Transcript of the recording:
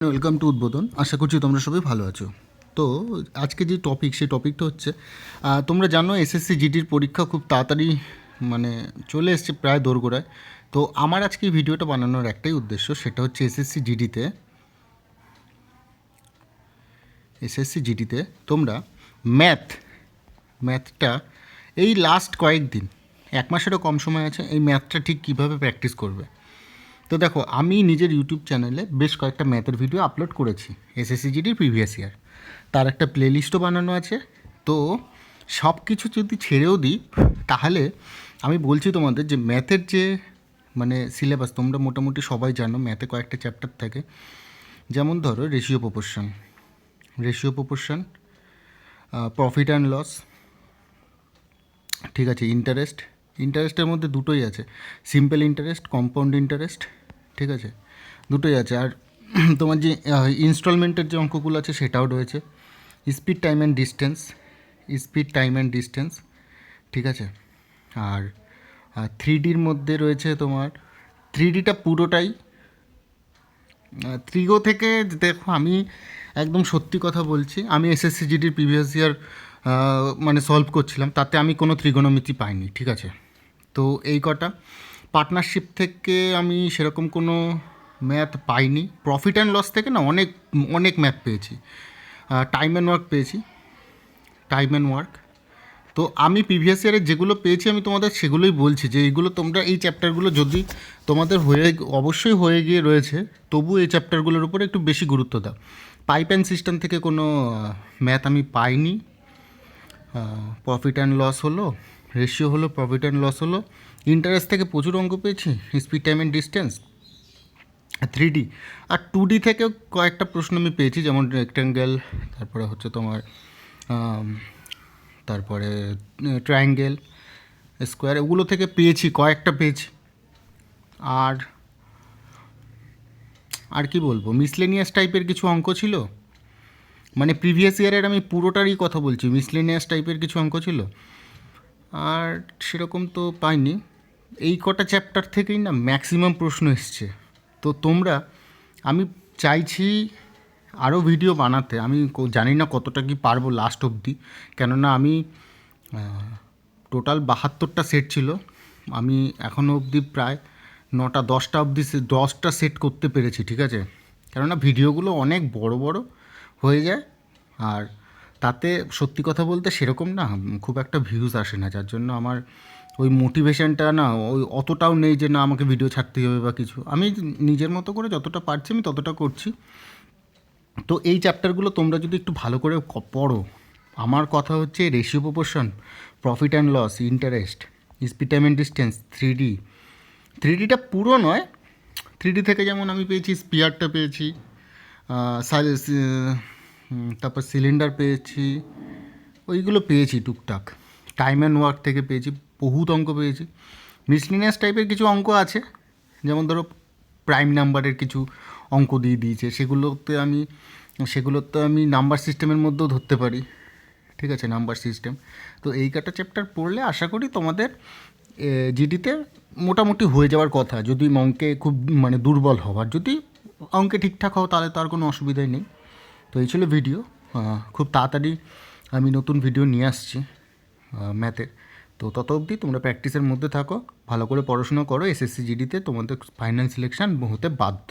Welcome to উদ্বোধন। আশা করছি তোমরা সবাই ভালো আছো। তো আজকে যে টপিক, সেই টপিকটা হচ্ছে তোমরা জানো এসএসসি জিডির পরীক্ষা খুব তাড়াতাড়ি মানে চলে এসছে প্রায় দোরগোড়ায়। তো আমার আজকে এই ভিডিওটা বানানোর একটাই উদ্দেশ্য, সেটা হচ্ছে এসএসসি জিডিতে তোমরা ম্যাথটা এই লাস্ট কয়েকদিন, এক মাসেরও কম সময় আছে, এই ম্যাথটা ঠিক কীভাবে প্র্যাকটিস করবে। তো দেখো, আমি নিজের ইউটিউব চ্যানেলে বেশ কয়েকটা ম্যাথের ভিডিও আপলোড করেছি এসএসসি জিডির প্রিভিয়াস ইয়ার, তার একটা প্লেলিস্টও বানানো আছে। তো সব কিছু যদি ছেড়েও দিই, তাহলে আমি বলছি তোমাদের যে ম্যাথের যে সিলেবাস, তোমরা মোটামুটি সবাই জানো ম্যাথে কয়েকটা চ্যাপ্টার থাকে। যেমন ধরো ratio proportion, profit and loss, ঠিক আছে, ইন্টারেস্টের মধ্যে দুটোই আছে, সিম্পল ইন্টারেস্ট, কম্পাউন্ড ইন্টারেস্ট, ঠিক আছে, দুটোই আছে। আর তোমার যে ইনস্টলমেন্টের যে অঙ্কগুলো আছে সেটাও রয়েছে। স্পিড টাইম অ্যান্ড ডিস্টেন্স, ঠিক আছে। আর থ্রি ডির মধ্যে রয়েছে তোমার, থ্রি ডিটা পুরোটাই ত্রিগো থেকে। দেখো, আমি একদম সত্যি কথা বলছি, আমি এসএসসি জিডির প্রিভিয়াস ইয়ার সলভ করছিলাম, তাতে আমি কোনো ত্রিগোণমিতি পাইনি, ঠিক আছে। তো এই কটা পার্টনারশিপ থেকে আমি সেরকম কোনো ম্যাথ পাইনি। প্রফিট অ্যান্ড লস থেকে না অনেক অনেক ম্যাথ পেয়েছি। Time and work. তো আমি প্রিভিয়াস ইয়ারে যেগুলো পেয়েছি আমি তোমাদের সেগুলোই বলছি, যে এইগুলো তোমরা, এই চ্যাপ্টারগুলো যদি তোমাদের অবশ্যই হয়ে গিয়ে রয়েছে, তবু এই চ্যাপ্টারগুলোর উপরে একটু বেশি গুরুত্ব দাও। পাইপ অ্যান্ড সিস্টেম থেকে কোনো ম্যাথ আমি পাইনি। প্রফিট অ্যান্ড লস হলো, রেশিও হলো, প্রফিট অ্যান্ড লস হলো। ইন্টারেস্ট থেকে প্রচুর অঙ্ক পেয়েছি, speed time and distance, three D. আর টু ডি থেকেও কয়েকটা প্রশ্ন আমি পেয়েছি, যেমন রেক্ট্যাঙ্গেল, তারপরে হচ্ছে তোমার তারপরে ট্রায়াঙ্গেল, স্কোয়ার, এগুলো থেকে পেয়েছি, কয়েকটা পেয়েছি। আর কি বলবো, মিসলেনিয়াস টাইপের কিছু অঙ্ক ছিল, মানে প্রিভিয়াস ইয়ারের আমি পুরোটারই কথা বলছি, মিসলেনিয়াস টাইপের কিছু অঙ্ক ছিল। আর সেরকম তো পাইনি। এই কটা চ্যাপ্টার থেকেই না ম্যাক্সিমাম প্রশ্ন এসছে। তো তোমরা, আমি চাইছি আরও ভিডিও বানাতে। আমি জানি না কতটা কি পারবো লাস্ট অবধি, কেননা আমি টোটাল 72টা সেট ছিল, আমি এখনও অবধি প্রায় 9টা-10টা অবধি 10টা সেট করতে পেরেছি, ঠিক আছে। কেননা ভিডিওগুলো অনেক বড় বড় হয়ে যায়, আর তাতে সত্যি কথা বলতে সেরকম না খুব একটা ভিউজ আসে না, যার জন্য আমার ওই মোটিভেশনটা না ওই অতটাও নেই যে না আমাকে ভিডিও ছাড়তেই হবে বা কিছু। আমি নিজের মতো করে যতটা পারছি আমি ততটা করছি। তো এই চ্যাপ্টারগুলো তোমরা যদি একটু ভালো করে পড়ো, আমার কথা হচ্ছে ratio proportion, profit and loss, interest, speed time and distance, three ডিটা পুরো নয়, থ্রি ডি থেকে যেমন আমি পেয়েছি স্পিয়ারটা পেয়েছি, তারপর সিলিন্ডার পেয়েছি, ওইগুলো পেয়েছি টুকটাক। টাইম অ্যান্ড ওয়ার্ক থেকে পেয়েছি, বহুত অঙ্ক পেয়েছি। মিসলিনিয়াস টাইপের কিছু অঙ্ক আছে, যেমন ধরো প্রাইম নাম্বারের কিছু অঙ্ক দিয়ে দিয়েছে, সেগুলোতে আমি নাম্বার সিস্টেমের মধ্যেও ধরতে পারি, ঠিক আছে, নাম্বার সিস্টেম। তো এই কটা চ্যাপ্টার পড়লে আশা করি তোমাদের জিডিতে মোটামুটি হয়ে যাওয়ার কথা, যদি অঙ্কে খুব দুর্বল হওয়ার, যদি অঙ্কে ঠিকঠাক হও তাহলে তো আর কোনো অসুবিধাই নেই। তো এই ছিল ভিডিও। খুব তাড়াতাড়ি আমি নতুন ভিডিও নিয়ে আসছি ম্যাথের। তো তত অবধি তোমরা প্র্যাকটিসের মধ্যে থাকো, ভালো করে পড়াশোনা করো, এসএসসি জিডিতে তোমাদের ফাইনাল সিলেকশন হতে বাধ্য।